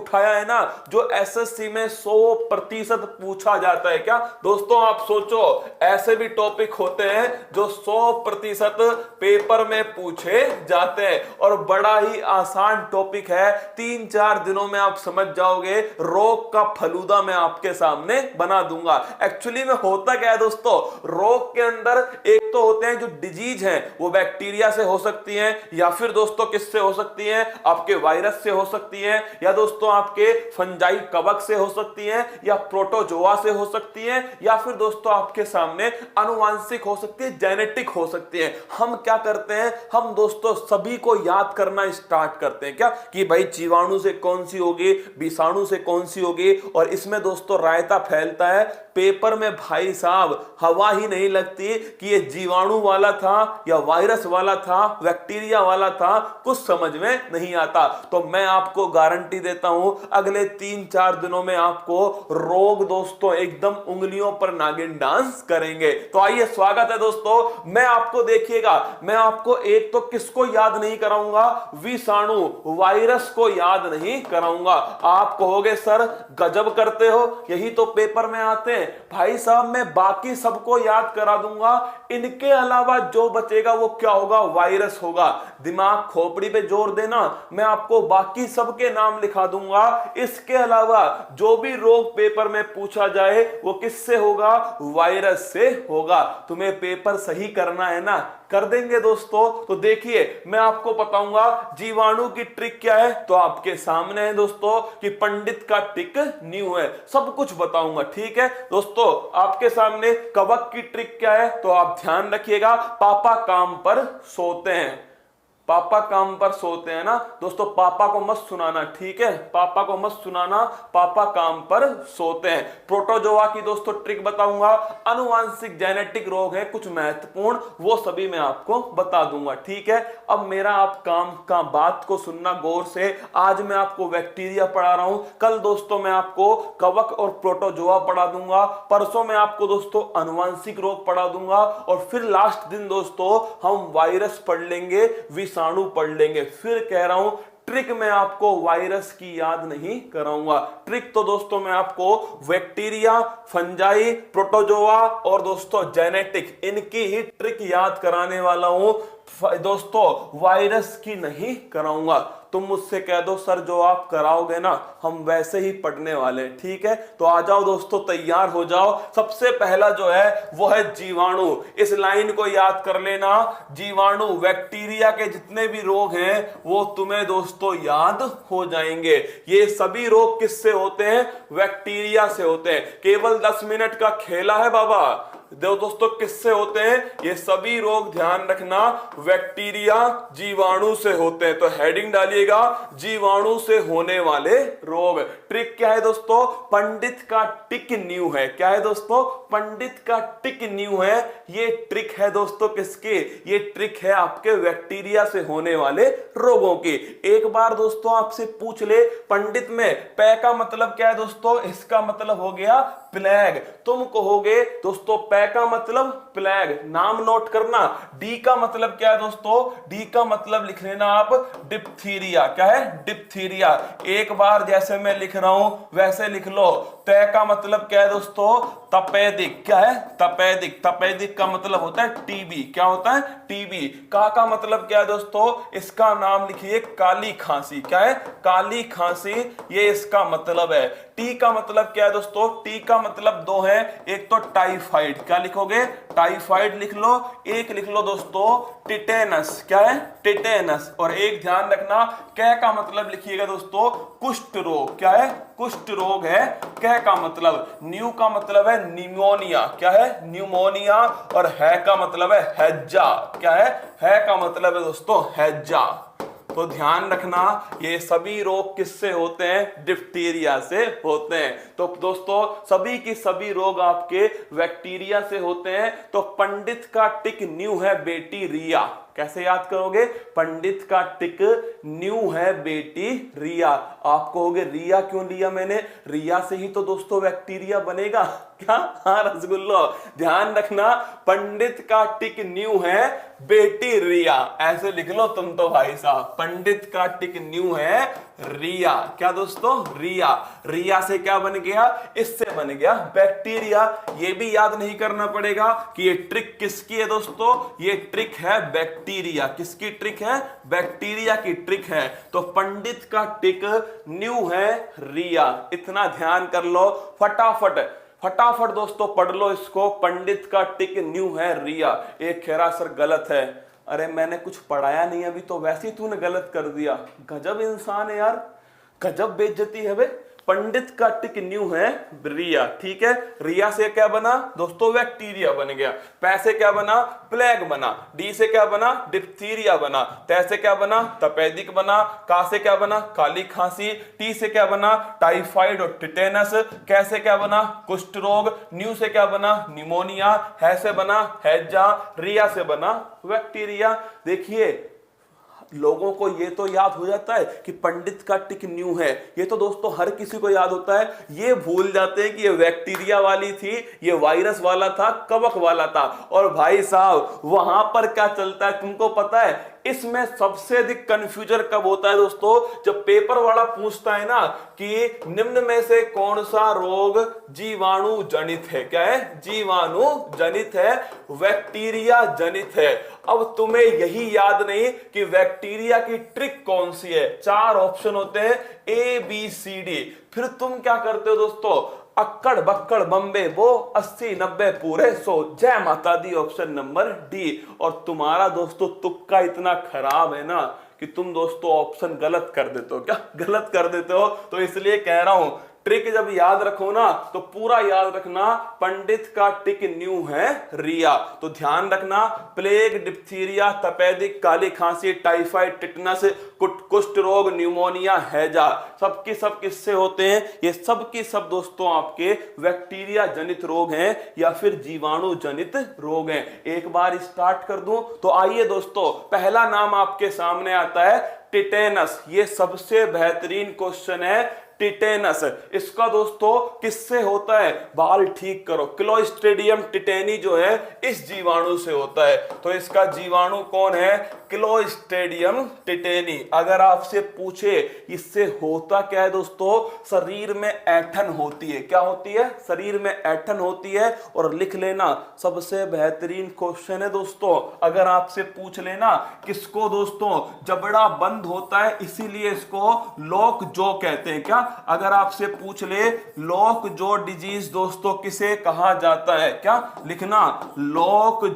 उठाया है ना, जो एसएससी में 100% पूछा जाता है। क्या दोस्तों आप सोचो, ऐसे भी टॉपिक होते हैं जो 100% पेपर में पूछे जाते हैं और बड़ा ही आसान टॉपिक है। 3-4 दिनों में आप समझ जाओगे। रोग का फलूदा मैं आपके सामने बना दूंगा। एक्चुअली में होता क्या है दोस्तों, रोग के अंदर एक तो होते हैं जो डिजीज है, वो बैक्टीरिया से हो सकती है, या फिर दोस्तों किससे हो सकती है, आपके वायरस से हो सकती है, या दोस्तों आपके फंजाई कवक से हो सकती है, या प्रोटोजोआ से हो सकती है, या फिर दोस्तों आपके सामने आनुवांशिक हो सकती है, जेनेटिक हो सकती है। हम क्या करते हैं, हम दोस्तों सभी को याद करना स्टार्ट करते हैं क्या, कि भाई जीवाणु से कौन सी होगी, विषाणु से कौन सी होगी। और इसमें दोस्तों रायता फैलता है पेपर में, भाई साहब हवा ही नहीं लगती कि ये जीवाणु वाला था या वायरस वाला था, बैक्टीरिया वाला था, कुछ समझ में नहीं आता। तो मैं आपको गारंटी देता हूं अगले 3-4 दिनों में आपको रोग दोस्तों एकदम उंगलियों पर नागिन डांस करेंगे। तो आइए, स्वागत है दोस्तों। मैं आपको देखिएगा, मैं आपको एक तो किसको याद नहीं कराऊंगा, विषाणु वायरस को याद नहीं कराऊंगा। आप कहोगे सर गजब करते हो, यही तो पेपर में आते हैं। भाई साहब मैं बाकी सबको याद करा दूंगा, इनके अलावा जो बचेगा वो क्या होगा, वायरस होगा। दिमाग खोपड़ी पे जोर देना, मैं आपको बाकी सबके नाम लिखा दूंगा। इसके अलावा जो भी रोग पेपर में पूछा जाए वो किससे होगा, वायरस से होगा। तुम्हें पेपर सही करना है ना, कर देंगे दोस्तों। तो देखिए मैं आपको बताऊंगा जीवाणु की ट्रिक क्या है, तो आपके सामने है दोस्तों कि पंडित का टिक न्यू है, सब कुछ बताऊंगा। ठीक है दोस्तों, आपके सामने कवक की ट्रिक क्या है, तो आप ध्यान रखिएगा। पापा काम पर सोते हैं, पापा काम पर सोते हैं ना दोस्तों, पापा को मत सुनाना, ठीक है, पापा को मत सुनाना, पापा काम पर सोते हैं। प्रोटोजोआ की दोस्तों ट्रिक बताऊंगा। अनुवांशिक जेनेटिक रोग है कुछ महत्वपूर्ण, वो सभी मैं आपको बता दूंगा। ठीक है, अब मेरा आप काम का बात को सुनना गौर से। आज मैं आपको बैक्टीरिया पढ़ा रहा हूं, कल दोस्तों मैं आपको कवक और प्रोटोजोआ पढ़ा दूंगा, परसों मैं आपको दोस्तों अनुवांशिक रोग पढ़ा दूंगा, और फिर लास्ट दिन दोस्तों हम वायरस पढ़ लेंगे, विषाणु पढ़ लेंगे। फिर कह रहा हूं ट्रिक मैं आपको वायरस की याद नहीं कराऊंगा। ट्रिक तो दोस्तों मैं आपको बैक्टीरिया, फंजाई, प्रोटोजोआ और दोस्तों जेनेटिक, इनकी ही ट्रिक याद कराने वाला हूं दोस्तों, वायरस की नहीं कराऊंगा। तुम मुझसे कह दो सर जो आप कराओगे ना हम वैसे ही पढ़ने वाले। ठीक है, तो आ जाओ दोस्तों, तैयार हो जाओ। सबसे पहला जो है वो है जीवाणु। इस लाइन को याद कर लेना, जीवाणु बैक्टीरिया के जितने भी रोग हैं वो तुम्हें दोस्तों याद हो जाएंगे। ये सभी रोग किससे होते हैं, बैक्टीरिया से होते हैं। केवल 10 मिनट का खेला है बाबा। दोस्तों किससे होते हैं ये सभी रोग, ध्यान रखना बैक्टीरिया जीवाणु से होते हैं। तो हेडिंग डालिएगा जीवाणु से होने वाले रोग। ट्रिक क्या है दोस्तों, पंडित का टिक न्यू है। क्या है दोस्तों, पंडित का टिक न्यू है। ये ट्रिक है दोस्तों किसकी, ये ट्रिक है आपके बैक्टीरिया से होने वाले रोगों की। एक बार दोस्तों आपसे पूछ ले पंडित में पै का मतलब क्या है दोस्तों, इसका मतलब हो गया प्लेग। तुम कहोगे दोस्तों पै का मतलब प्लेग, नाम नोट करना। डी का मतलब क्या है दोस्तों, डी का मतलब लिख लेना आप डिप्थीरिया। क्या है, डिप्थीरिया। एक बार जैसे मैं लिख रहा हूं वैसे लिख लो। तै का मतलब क्या है दोस्तों, तपेदिक। क्या है, तपेदिक। तपेदिक का मतलब होता है टीबी। क्या होता है, टीबी। का मतलब क्या है दोस्तों, इसका नाम लिखिए काली खांसी। क्या है, काली खांसी, ये इसका मतलब है। टी का मतलब क्या है दोस्तों, टी का मतलब दो है, एक तो टाइफाइड। क्या लिखोगे, टाइफाइड लिख लो। एक लिख लो दोस्तों टिटेनस। क्या है, टिटेनस। और एक ध्यान रखना कै का मतलब लिखिएगा दोस्तों कुष्ठ रोग। क्या है, कुष्ठ रोग है कै का मतलब। न्यू का मतलब है निमोनिया। क्या है, न्यूमोनिया। और है का मतलब है हैजा। क्या है का मतलब है दोस्तों हैजा। तो ध्यान रखना ये सभी रोग किससे होते हैं, डिप्थीरिया से होते हैं। तो दोस्तों सभी की सभी रोग आपके बैक्टीरिया से होते हैं। तो पंडित का टिक न्यू है बेटी रिया। कैसे याद करोगे, पंडित का टिक न्यू है बेटी रिया। आप कहोगे रिया क्यों लिया मैंने, रिया से ही तो दोस्तों बैक्टीरिया बनेगा। क्या, हाँ रसगुल्लो। ध्यान रखना पंडित का टिक न्यू है बेटी रिया, ऐसे लिख लो तुम तो भाई साहब। पंडित का टिक न्यू है रिया। क्या दोस्तों? रिया। रिया से क्या बन गया? इससे बन गया बैक्टीरिया। ये भी याद नहीं करना पड़ेगा कि ये ट्रिक किसकी है दोस्तों? ये ट्रिक है बैक्टीरिया। किसकी ट्रिक है? बैक्टीरिया की ट्रिक है। तो पंडित का टिक न्यू है रिया। इतना ध्यान कर लो, फटाफट फटाफट दोस्तों पढ़ लो इसको। पंडित का टिक न्यू है रिया। एक खेरा सर गलत है। अरे मैंने कुछ पढ़ाया नहीं अभी तो वैसे ही तूने गलत कर दिया। गजब इंसान है यार, गजब बेइज्जती है बे। पंडित का टिक न्यू है रिया। ठीक है, रिया से क्या बना दोस्तों? बैक्टीरिया बन गया। पै से क्या बना? प्लेग बना। डी से क्या बना? डिप्थीरिया बना। तै से क्या बना? तपेदिक बना। का से क्या बना? काली खांसी। टी से क्या बना? टाइफाइड और टिटेनस। कैसे क्या बना? कुष्ठ रोग। न्यू से क्या बना? निमोनिया। है से बना हैजा। रिया से बना बैक्टीरिया। देखिए लोगों को ये तो याद हो जाता है कि पंडित का टिक न्यू है, ये तो दोस्तों हर किसी को याद होता है। ये भूल जाते हैं कि ये बैक्टीरिया वाली थी, ये वायरस वाला था, कवक वाला था। और भाई साहब वहां पर क्या चलता है तुमको पता है? इसमें सबसे अधिक कंफ्यूजन कब होता है दोस्तों? जब पेपर वाला पूछता है ना कि निम्न में से कौन सा रोग जीवाणु जनित है। क्या है? जीवाणु जनित है, बैक्टीरिया जनित है। अब तुम्हें यही याद नहीं कि बैक्टीरिया की ट्रिक कौन सी है। 4 ऑप्शन होते हैं ABCD। फिर तुम क्या करते हो दोस्तों? अक्कड़ बक्कड़ बम्बे वो 80 90 पूरे 100 जय माता दी। Option number D. और तुम्हारा दोस्तों तुक्का इतना खराब है ना कि तुम दोस्तों ऑप्शन गलत कर देते हो। क्या गलत कर देते हो? तो इसलिए कह रहा हूं ट्रिक जब याद रखो ना तो पूरा याद रखना। पंडित का टिक न्यू है रिया। तो ध्यान रखना, प्लेग, डिप्थीरिया, तपेदिक, काली खांसी, टाइफाइड, टिटनस, कुष्ठ रोग, न्यूमोनिया, हैजा, सबके सब किससे होते हैं? ये सब के सब दोस्तों आपके बैक्टीरिया जनित रोग हैं या फिर जीवाणु जनित रोग हैं। एक बार स्टार्ट कर दूं तो आइए दोस्तों, पहला नाम आपके सामने आता है टिटेनस। ये सबसे बेहतरीन क्वेश्चन है। टिटेनस, इसका दोस्तों किससे होता है? बाल ठीक करो, क्लोस्ट्रिडियम टिटेनी जो है इस जीवाणु से होता है। तो इसका जीवाणु कौन है? Clostridium tetani. अगर आपसे पूछे इससे होता क्या है दोस्तों? शरीर में ऐंठन होती है। क्या होती है? शरीर में ऐंठन होती है। और लिख लेना, सबसे बेहतरीन क्वेश्चन है दोस्तों। अगर आपसे पूछ लेना किसको दोस्तों जबड़ा बंद होता है इसीलिए इसको लॉक जॉ कहते हैं। क्या? अगर आपसे पूछ ले लॉक जॉ डिजीज दोस्तों किसे कहा जाता है? क्या लिखना? लॉक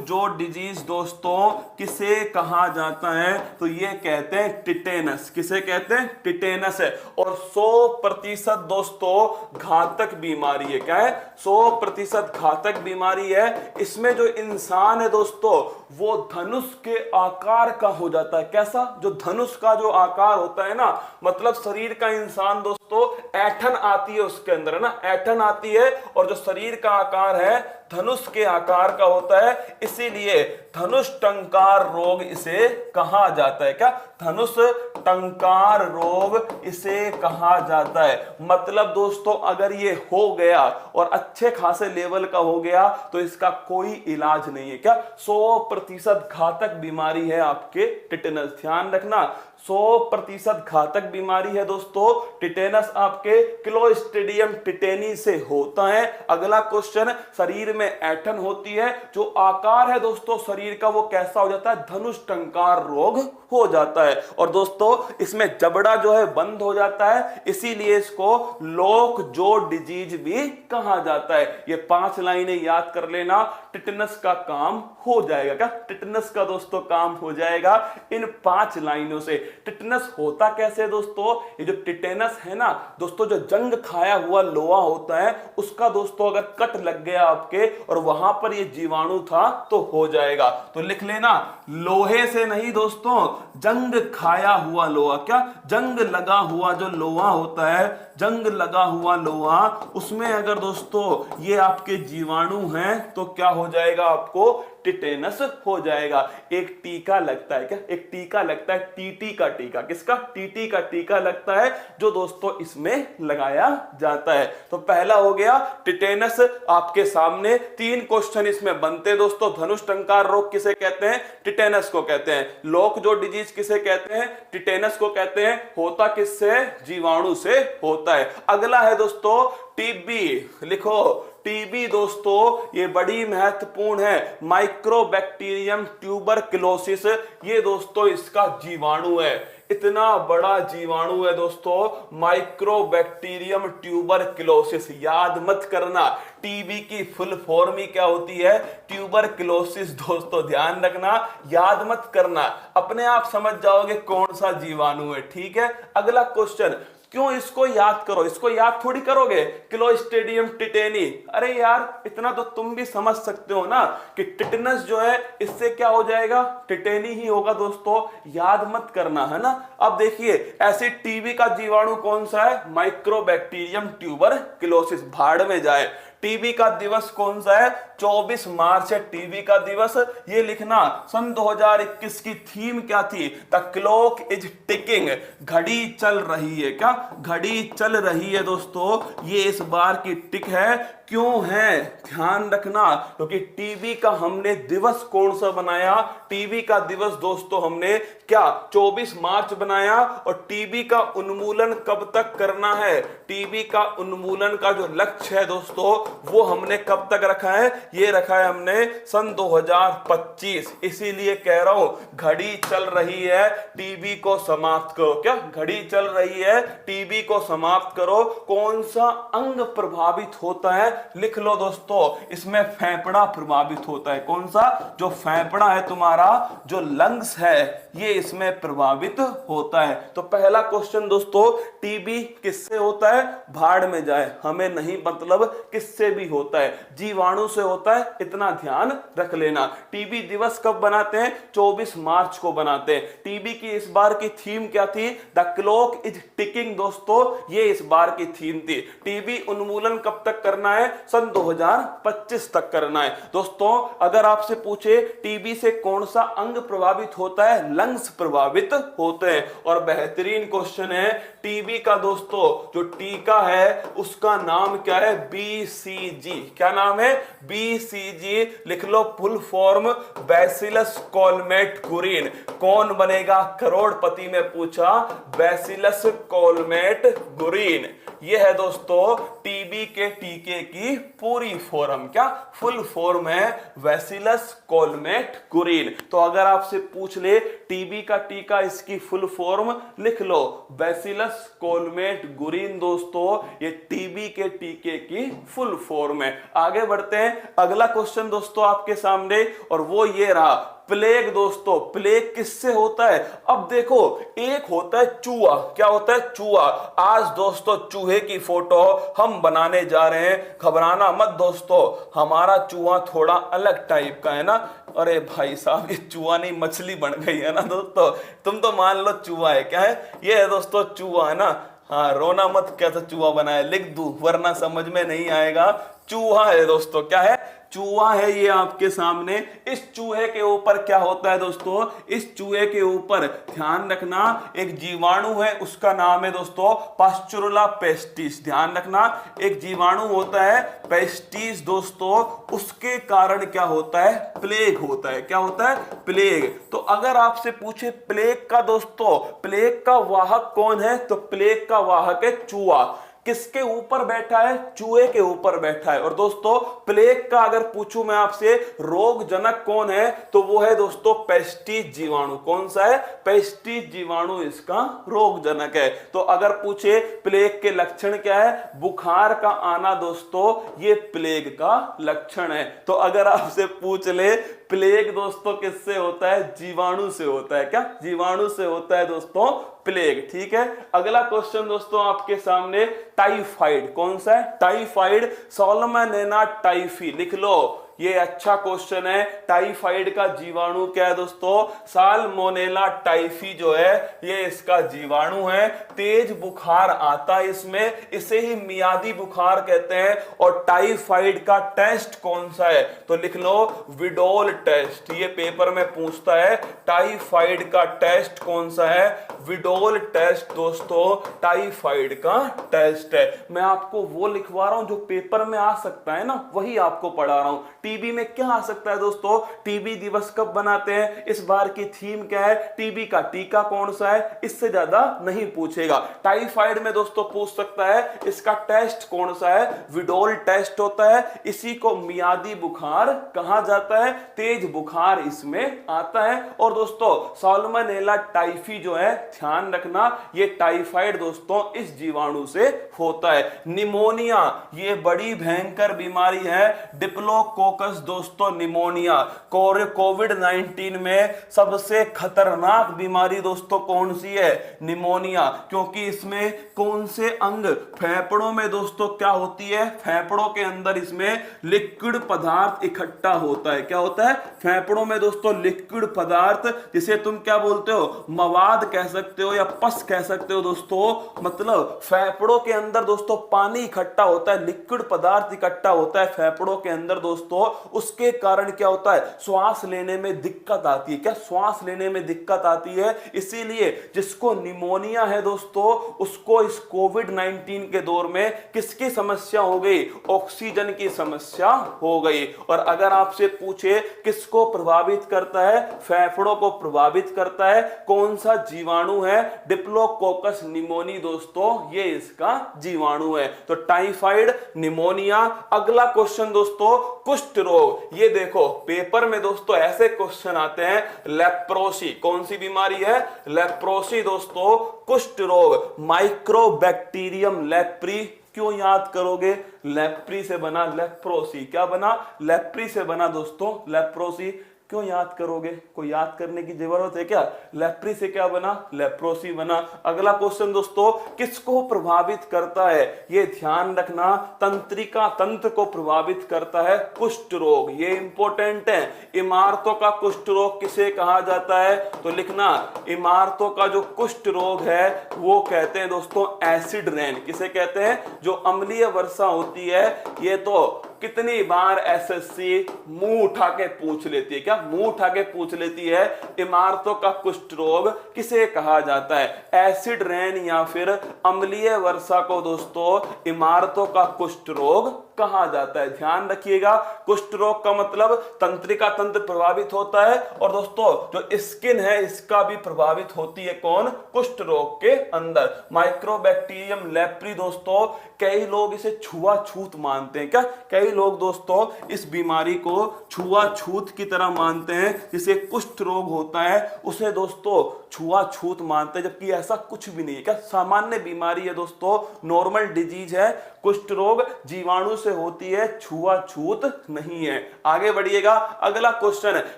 जॉ डिजीज दोस्तों किसे कहा जाता है? तो ये कहते हैं टिटेनस। किसे कहते हैं? टिटेनस है। और 100% दोस्तों घातक बीमारी है। क्या है? 100% घातक बीमारी है। इसमें जो इंसान है दोस्तों वो धनुष के आकार का हो जाता है। कैसा? जो धनुष का जो आकार होता है ना, मतलब शरीर का इंसान दोस्तों ऐंठन आती है उसके अंदर ना, ऐंठन आती है। और जो शरीर का आकार है धनुष के आकार का होता है, इसीलिए धनुष टंकार रोग इसे कहा जाता है। क्या? धनुष टंकार रोग इसे कहा जाता है। मतलब दोस्तों अगर ये हो गया और अच्छे खासे लेवल का हो गया तो इसका कोई इलाज नहीं है। क्या? 100% घातक बीमारी है आपके टिटेनस। ध्यान रखना, 100% घातक बीमारी है दोस्तों टिटेनस। आपके क्लोस्ट्रिडियम टिटेनी से होता है। अगला क्वेश्चन, शरीर में ऐंठन होती है, जो आकार है दोस्तों शरीर का वो कैसा हो जाता है? धनुष टंकार रोग हो जाता है। और दोस्तों इसमें जबड़ा जो है बंद हो जाता है, इसीलिए इसको लॉक जॉ डिजीज भी कहा जाता है। ये 5 लाइनें याद कर लेना, टिटेनस का काम हो जाएगा। क्या? टिटेनस का दोस्तों काम हो जाएगा इन 5 लाइनों से। टिटेनस होता कैसे है दोस्तों? ये जो टिटेनस है ना दोस्तों, जो जंग खाया हुआ लोहा होता है उसका दोस्तों अगर कट लग गया आपके और वहां पर ये जीवाणु था तो हो जाएगा। तो लिख लेना, लोहे से नहीं दोस्तों, जंग खाया हुआ लोहा। क्या? जंग लगा हुआ जो लोहा होता है, जंग लगा हुआ लोहा, उसमें अगर दोस्तों ये आपके जीवाणु हैं तो क्या हो जाएगा? आपको टिटेनस हो जाएगा। एक टीका लगता है, क्या एक टीका लगता है, टीटी का टीका, किसका, टीटी का टीका लगता है जो दोस्तों इसमें लगाया जाता है। तो पहला हो गया टिटेनस आपके सामने। 3 क्वेश्चन इसमें बनते हैं दोस्तों। धनुष टंकार रोग किसे कहते हैं, टिटेनस को कहते हैं। लॉक जो डिजीज किसे कहते हैं, टिटेनस को कहते हैं। होता किससे, जीवाणु से होता है। अगला है दोस्तों टीबी, लिखो टीबी दोस्तों ये बड़ी महत्वपूर्ण है, माइक्रोबैक्टीरियम ट्यूबरक्लोसिस, ये दोस्तों इसका जीवाणु है। इतना बड़ा जीवाणु है दोस्तों माइक्रोबैक्टीरियम ट्यूबरक्लोसिस। याद मत करना टीबी की फुल फॉर्म ही क्या होती है, ट्यूबरक्लोसिस। दोस्तों ध्यान रखना, याद मत करना, अपने आप समझ जाओगे कौन सा जीवाणु है, ठीक है। अगला क्वेश्चन, क्यों इसको याद करो, इसको याद थोड़ी करोगे, क्लोस्ट्रीडियम टिटेनी। अरे यार इतना तो तुम भी समझ सकते हो ना कि टिटेनस जो है इससे क्या हो जाएगा, टिटेनी ही होगा दोस्तों, याद मत करना, है ना। अब देखिए ऐसे टीबी का जीवाणु कौन सा है, माइक्रोबैक्टीरियम ट्यूबरक्लोसिस। भाड़ में जाए। टीबी का दिवस कौन सा है, 24 मार्च है टीबी का दिवस। ये लिखना, सन 2021 की थीम क्या थी, द क्लॉक इज टिकिंग, घड़ी चल रही है। क्या घड़ी चल रही है दोस्तों, ये इस बार की टिक है। क्यों है, ध्यान रखना, क्योंकि टीबी का हमने दिवस कौन सा बनाया, टीबी का दिवस दोस्तों हमने क्या 24 मार्च बनाया। और टीबी का उन्मूलन कब तक करना है, टीबी का उन्मूलन का जो लक्ष्य है दोस्तों वो हमने कब तक रखा है, ये रखा है हमने सन 2025। इसीलिए कह रहा हूं घड़ी चल रही है, टीबी को समाप्त करो। क्या घड़ी चल रही है, टीबी को समाप्त करो। कौन सा अंग प्रभावित होता है, लिख लो दोस्तों, इसमें फेफड़ा प्रभावित होता है। कौन सा, जो फेफड़ा है तुम्हारा, जो लंग्स है, ये इसमें प्रभावित होता है। तो पहला क्वेश्चन दोस्तों, टीबी किससे होता है, भाड़ में जाए, हमें नहीं मतलब किससे भी होता है, जीवाणु से होता है, इतना ध्यान रख लेना। टीबी दिवस कब बनाते हैं, 24 मार्च को बनाते हैं। टीबी की इस बार की थीम क्या थी, द क्लॉक इज टिकिंग दोस्तों, ये इस बार की थीम थी। टीबी उन्मूलन कब तक करना है, सन 2025 तक करना है। दोस्तों अगर आपसे पूछे टीबी से कौन सा अंग प्रभावित होता है, लंग्स प्रभावित होते हैं। और बेहतरीन क्वेश्चन है, टीबी का दोस्तों जो टीका है उसका नाम क्या है, बीसीजी। क्या नाम है, बीसीजी। लिख लो full form, bacillus Calmette Guerin. Kaun Banega करोड़पति में पूछा, बैसिलस कोलमेट गुरीन। यह है दोस्तों टीबी के टीके की पूरी फॉर्म, क्या फुल फॉर्म है, बैसिलस कोलमेट गुरीन। तो अगर आपसे पूछ ले टीबी का टीका, इसकी फुल फॉर्म लिख लो, बैसिलस कोलमेट गुरीन। दोस्तों ये टीबी के टीके की फुल फॉर्म है। आगे बढ़ते हैं, अगला क्वेश्चन दोस्तों आपके सामने, और वो ये रहा, प्लेग। दोस्तों प्लेग किससे होता है, अब देखो एक होता है चूहा, क्या होता है, चूहा। आज दोस्तों चूहे की फोटो हम बनाने जा रहे हैं, घबराना मत दोस्तों, हमारा चूहा थोड़ा अलग टाइप का है ना। अरे भाई साहब ये चूहा नहीं मछली बन गई है ना दोस्तों, तुम तो मान लो चूहा है, क्या है, ये है दोस्तों चूहा है ना। हाँ रोना मत, कैसा चूहा बनाया, लिख दूं वरना समझ में नहीं आएगा। चूहा है दोस्तों, क्या है, चूहा है ये आपके सामने। इस चूहे के ऊपर क्या होता है दोस्तों, इस चूहे के ऊपर ध्यान रखना एक जीवाणु है, उसका नाम है दोस्तों पास्चुरला पेस्टिस। ध्यान रखना एक जीवाणु होता है पेस्टिस दोस्तों, उसके कारण क्या होता है, प्लेग होता है। क्या होता है, प्लेग। तो अगर आपसे पूछे प्लेग का दोस्तों, प्लेग का वाहक कौन है, तो प्लेग का वाहक है चूहा। किसके ऊपर बैठा है, चूहे के ऊपर बैठा है। और दोस्तों प्लेग का अगर पूछूं मैं आपसे रोग जनक कौन है, तो वो है दोस्तों पेस्टिस जीवाणु। कौन सा है, पेस्टिस जीवाणु इसका रोग जनक है। तो अगर पूछे प्लेग के लक्षण क्या है, बुखार का आना दोस्तों ये प्लेग का लक्षण है। तो अगर आपसे पूछ ले प्लेग दोस्तों किससे होता है, जीवाणु से होता है। क्या जीवाणु से होता है दोस्तों प्लेग, ठीक है। अगला क्वेश्चन दोस्तों आपके सामने, टाइफाइड। कौन सा है, टाइफाइड, सॉल्मोनेला टाइफी। लिख लो ये अच्छा क्वेश्चन है। टाइफाइड का जीवाणु क्या है दोस्तों? साल्मोनेला टाइफी जो है ये इसका जीवाणु है। तेज बुखार आता है इसमें, इसे ही मियादी बुखार कहते हैं। और टाइफाइड का टेस्ट कौन सा है? तो लिख लो विडोल टेस्ट। ये पेपर में पूछता है टाइफाइड का टेस्ट कौन सा है? विडोल टेस्ट दोस्तों टाइफाइड का टेस्ट है। मैं आपको वो लिखवा रहा हूं जो पेपर में आ सकता है ना, वही आपको पढ़ा रहा हूं। टीबी में क्या आ सकता है दोस्तों? टीबी दिवस कब बनाते हैं? इस बार की थीम क्या है? टीबी का टीका कौन सा है? इससे ज्यादा नहीं पूछेगा। टाइफाइड में दोस्तों पूछ सकता है इसका टेस्ट कौन सा है? विडोल टेस्ट होता है। इसी को मियादी बुखार कहा जाता है। तेज बुखार इसमें आता है। और दोस्तों साल्मोनेला टाइफी जो है, ध्यान रखना ये टाइफाइड दोस्तों इस जीवाणु से होता है। निमोनिया ये बड़ी भयंकर बीमारी है, डिप्लोकोकस दोस्तों निमोनिया। कोविड-19 में सबसे खतरनाक बीमारी दोस्तों कौन सी है? निमोनिया। क्योंकि इसमें कौन से अंग? फेफड़ों में दोस्तों क्या होती है? फेफड़ों के अंदर इसमें लिक्विड पदार्थ इकट्ठा होता है। क्या होता है? फेफड़ों में दोस्तों लिक्विड पदार्थ, जिसे तुम क्या बोलते हो? मवाद कह सकते हो या पस कह सकते हो दोस्तों। मतलब फेफड़ों के अंदर दोस्तों पानी इकट्ठा होता है, लिक्विड पदार्थ इकट्ठा होता है फेफड़ों के अंदर दोस्तों। उसके कारण क्या होता है? श्वास लेने में दिक्कत आती है। क्या? श्वास लेने में दिक्कत आती है। इसीलिए जिसको निमोनिया है दोस्तों, उसको इस कोविड-19 के दौर में किसकी समस्या हो गई? ऑक्सीजन की समस्या हो गई। और अगर आपसे पूछे किसको प्रभावित करता है? फेफड़ों को प्रभावित करता है। कौन सा जीवाणु है? डिप्लोकोकस निमोनी दोस्तों ये इसका जीवाणु है। तो टाइफाइड, निमोनिया। अगला क्वेश्चन दोस्तों कुष्ठ रोग। ये देखो पेपर में दोस्तों ऐसे क्वेश्चन आते हैं। लेप्रोसी कौन सी बीमारी है? लेप्रोसी दोस्तों कुष्ठ रोग। माइक्रोबैक्टीरियम लेप्री क्यों याद करोगे? लेप्री से बना लेप्रोसी। क्या बना? लेप्री से बना दोस्तों लेप्रोसी। क्यों याद करोगे? कोई याद करने की जरूरत है क्या? लेप्री से क्या बना? लेप्रोसी बना। अगला क्वेश्चन दोस्तों किसको प्रभावित करता है? ये ध्यान रखना, तंत्रिका तंत्र को प्रभावित करता है कुष्ठ रोग। ये इंपॉर्टेंट है। इमारतों का कुष्ठ रोग किसे कहा जाता है? तो लिखना इमारतों का जो कुष्ठ रोग है वो कहते हैं दोस्तों एसिड रेन। किसे कहते हैं? जो अम्लीय वर्षा होती है। ये तो कितनी बार एसएससी मुंह उठा के पूछ लेती है। क्या मुंह उठा के पूछ लेती है? इमारतों का कुष्ठ रोग किसे कहा जाता है? एसिड रेन या फिर अम्लीय वर्षा को दोस्तों इमारतों का कुष्ठ रोग कहा जाता है। ध्यान रखिएगा, कुष्ठ रोग का मतलब तंत्रिका तंत्र प्रभावित होता है। और दोस्तों जो स्किन है इसका भी प्रभावित होती है। कौन? कुष्ठ रोग के अंदर। माइक्रोबैक्टीरियम लेप्री दोस्तों कई लोग इसे छुआछूत मानते हैं। क्या? कई लोग दोस्तों इस बीमारी को छुआछूत की तरह मानते हैं। जिसे कुष्ठ रोग होता है उसे दोस्तों छुआछूत मानते हैं, जबकि ऐसा कुछ भी नहीं है। क्या? सामान्य बीमारी है दोस्तों, नॉर्मल डिजीज है। कुष्ठ रोग जीवाणु से होती है, छुआछूत नहीं है। आगे बढ़िएगा, अगला क्वेश्चन है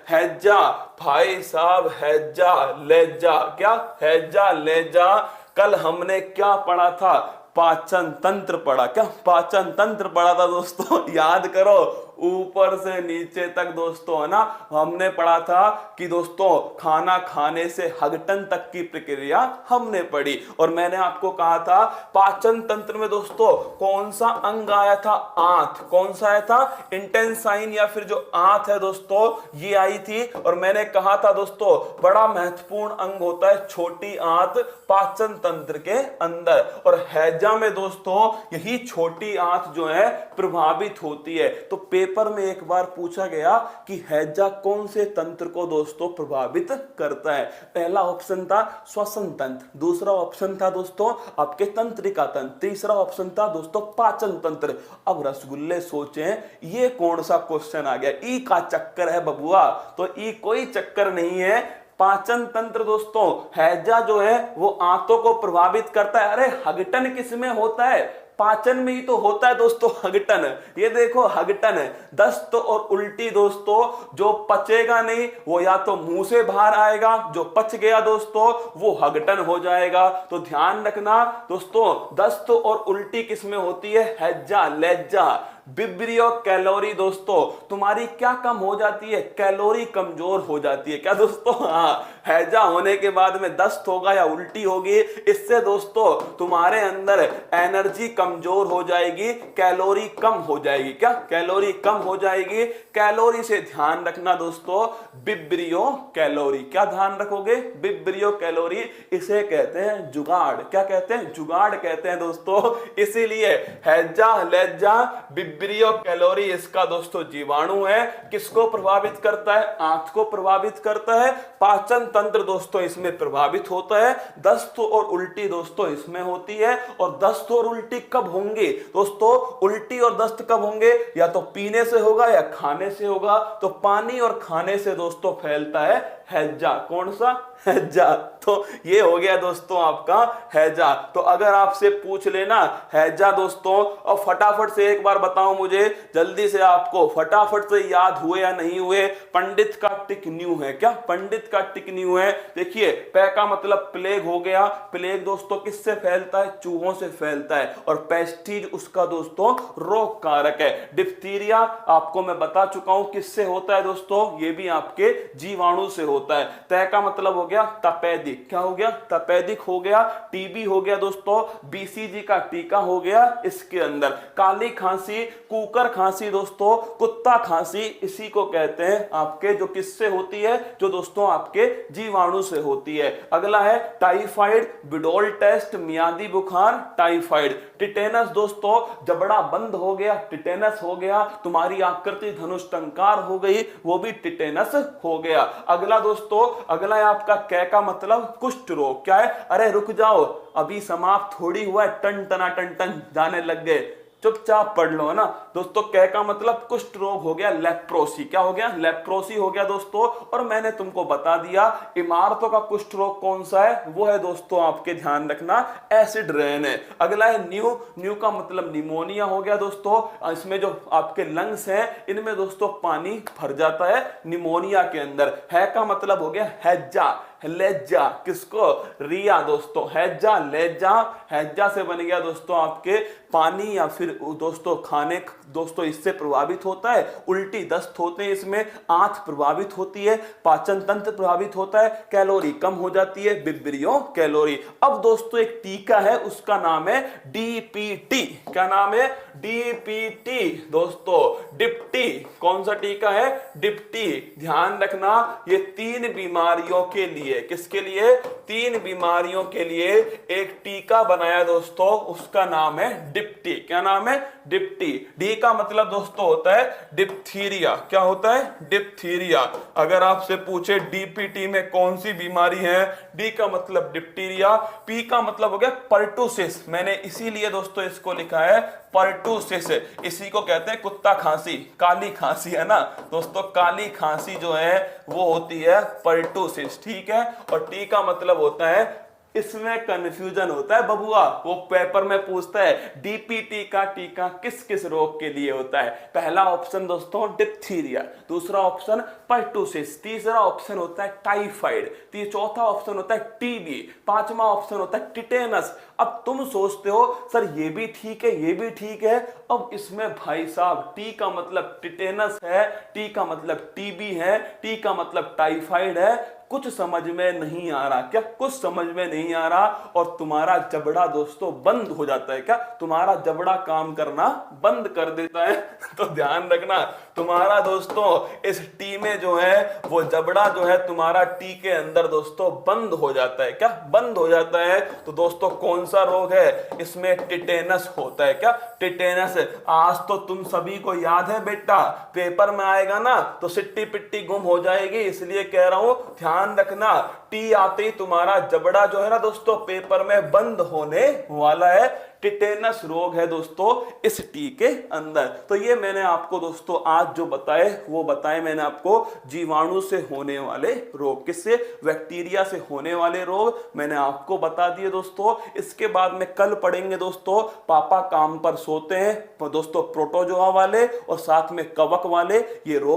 हैजा। भाई साहब हैजा लेजा। क्या? हैजा लेजा। कल हमने क्या पढ़ा था? पाचन तंत्र पढ़ा। क्या? पाचन तंत्र पढ़ा था दोस्तों। याद करो, ऊपर से नीचे तक दोस्तों है ना। हमने पढ़ा था कि दोस्तों खाना खाने से हगटन तक की प्रक्रिया हमने पढ़ी। और मैंने आपको कहा था पाचन तंत्र में दोस्तों कौन सा अंग आया था? आंत। कौन सा आया था? इंटेंसाइन या फिर जो आंत है दोस्तों ये आई थी। और मैंने कहा था दोस्तों बड़ा महत्वपूर्ण अंग होता है छोटी आंत पाचन तंत्र के अंदर। और हैजा में दोस्तों यही छोटी आंत जो है प्रभावित होती है। तो पेपर में एक बार पूछा गया कि हैजा कौन से तंत्र को दोस्तों प्रभावित करता है? पहला ऑप्शन था श्वसन तंत्र, दूसरा ऑप्शन था दोस्तों आपके तंत्रिका तंत्र, तीसरा ऑप्शन था दोस्तों पाचन तंत्र। अब रसगुल्ले सोचें ये कौन सा क्वेश्चन आ गया? ई का चक्कर है बबुआ। तो ई कोई चक्कर नहीं है। पाचन तंत्र दोस्तों हैजा जो है वो आंतों को प्रभावित करता है। अरे हगटन किसमें होता है? पाचन में ही तो होता है दोस्तों हगटन। ये देखो हगटन है, दस्त और उल्टी दोस्तों जो पचेगा नहीं वो या तो मुंह से बाहर आएगा, जो पच गया दोस्तों वो हगटन हो जाएगा। तो ध्यान रखना दोस्तों दस्त और उल्टी किसमें होती है? हैजा लेजा। विब्रियो कैलोरी दोस्तों, तुम्हारी क्या कम हो जाती है? कैलोरी कमजोर हो जाती है। क्या दोस्तों? हाँ, हैजा होने के बाद में दस्त होगा या उल्टी होगी, इससे दोस्तों तुम्हारे अंदर एनर्जी कमजोर हो जाएगी, कैलोरी कम हो जाएगी। क्या? कैलोरी कम हो जाएगी। कैलोरी से ध्यान रखना दोस्तों, विब्रियो कैलोरी। क्या ध्यान रखोगे? Vibrio calorie. इसे कहते हैं जुगाड़। क्या कहते हैं? जुगाड़ कहते हैं दोस्तों। इसीलिए हैजा, लैजा, विब्रियो कैलोरी इसका दोस्तों जीवाणु है। किसको प्रभावित करता है? आंत को प्रभावित करता है। पाचन तंत्र दोस्तों इसमें प्रभावित होता है। दस्त और उल्टी दोस्तों इसमें होती है। और दस्त और उल्टी कब होंगे दोस्तों? उल्टी और दस्त कब होंगे? या तो पीने से होगा या खाने से होगा। तो पानी और खाने से दोस्तों फैलता है हैजा। कौन सा? हैजा। तो ये हो गया दोस्तों आपका हैजा। तो अगर आपसे पूछ लेना हैजा दोस्तों, और फटाफट से एक बार बताओ मुझे, जल्दी से आपको फटाफट से याद हुए या नहीं हुए? पंडित का टिक न्यू है। क्या? पंडित का टिक न्यू है। देखिए, पै का मतलब प्लेग हो गया। प्लेग दोस्तों किससे फैलता है? चूहों से फैलता है। और पेस्टिज उसका दोस्तों रोग कारक है। डिप्थीरिया आपको मैं बता चुका हूं किससे होता है दोस्तों, ये भी आपके जीवाणु से होता है। तै का मतलब हो गया तपेदिक। क्या हो गया? तपेदिक हो गया। टीबी हो गया दोस्तों, बीसीजी का टीका हो गया इसके अंदर। काली खांसी, कुकर खांसी दोस्तों, कुत्ता खांसी, इसी को कहते हैं आपके, जो किससे होती है? जो दोस्तों आपके जीवाणु से होती है। अगला है टाइफाइड, विडोल टेस्ट, मियादी बुखार, टाइफाइड। टिटेनस दोस्तों, जबड़ा बंद हो गया, टिटेनस हो गया। तुम्हारी आकृति धनुष टंकार हो गई, वो भी टिटेनस हो गया। अगला दोस्तों, अगला है आपका कै का मतलब कुष्ठ रोग। क्या है? अरे रुक जाओ, अभी समाप्त थोड़ी हुआ है, टन टना टन टन जाने लग गए, चुपचाप पढ़ लो ना दोस्तों। कै का मतलब कुष्ठ रोग हो गया, लेप्रोसी। क्या हो गया? लेप्रोसी हो गया दोस्तों। और मैंने तुमको बता दिया इमारतों का कुष्ठ रोग कौन सा है, वो है दोस्तों आपके ध्यान रखना एसिड रेन है। अगला है न्यू। न्यू का मतलब निमोनिया हो गया दोस्तों। इसमें जो आपके लंग्स हैं इनमें दोस्तों पानी भर जाता है निमोनिया के अंदर। है का मतलब हो गया हैजा, लेजा। किसको? रिया दोस्तों। हैजा, लेजा। हैजा से बन गया दोस्तों आपके पानी या फिर दोस्तों खाने दोस्तों इससे प्रभावित होता है। उल्टी दस्त होते हैं इसमें। आंत प्रभावित होती है, पाचन तंत्र प्रभावित होता है, कैलोरी कम हो जाती है, विब्रियो कैलोरी। अब दोस्तों एक टीका है, उसका नाम है डीपीटी। क्या नाम है? डीपीटी दोस्तों, डिप्टी। कौन सा टीका है? डिप्टी। ध्यान रखना, ये 3 बीमारियों के लिए, किसके लिए? 3 बीमारियों के लिए एक टीका बनाया दोस्तों, उसका नाम है डिप्टी। क्या नाम है? डिप्टी। डी का मतलब दोस्तों होता है डिप्थीरिया। क्या होता है? डिप्थीरिया। अगर आपसे पूछे डीपीटी में कौन सी बीमारी है, डी का मतलब डिप्थीरिया। पी का मतलब हो गया पर्टुसिस। मैंने इसीलिए दोस्तों इसको लिखा है पर्टुसिस। इसी को कहते हैं कुत्ता खांसी, काली खांसी है ना दोस्तों। काली खांसी जो है वो होती है पर्टुसिस। ठीक है। और टी का मतलब होता है, इसमें कंफ्यूजन होता है बबुआ, वो पेपर में पूछता है डीपीटी का टीका किस किस रोग के लिए होता है। पहला ऑप्शन दोस्तों डिप्थीरिया, दूसरा ऑप्शन पर्टुसिस, तीसरा ऑप्शन होता है टाइफाइड, चौथा ऑप्शन होता है टीबी, पांचवा ऑप्शन होता है टिटेनस। अब तुम सोचते हो सर ये भी ठीक है, ये भी ठीक है। अब इसमें भाई साहब टी का मतलब टिटेनस है, टी का मतलब टीबी है, टी का मतलब टाइफाइड है। कुछ समझ में नहीं आ रहा। क्या? कुछ समझ में नहीं आ रहा। और तुम्हारा जबड़ा दोस्तों बंद हो जाता है। क्या? तुम्हारा जबड़ा काम करना बंद कर देता है। तो ध्यान रखना, तुम्हारा दोस्तों इस टी में जो है वो जबड़ा जो है तुम्हारा टी के अंदर दोस्तों बंद हो जाता है। क्या? बंद हो जाता है। तो दोस्तों कौन सा रोग है? इसमें टिटेनस होता है। क्या? टिटेनस। आज तो तुम सभी को याद है बेटा, पेपर में आएगा ना तो सिट्टी पिट्टी गुम हो जाएगी, इसलिए कह रहा हूं ध्यान रखना। टी आते ही तुम्हारा जबड़ा जो है ना दोस्तों पेपर में बंद होने वाला है। टिटेनस रोग है दोस्तों इस टी के अंदर। तो ये मैंने आपको दोस्तों आज जो बताए वो बताए मैंने आपको जीवाणु से होने वाले रोग, किससे? बैक्टीरिया से होने वाले रोग मैंने आपको बता दिए दोस्तों। इसके बाद में कल पढ़ेंगे दोस्तों पापा काम पर सोते हैं दोस्तों, प्रोटोजोआ वाले और साथ में कवक वाले ये रोग।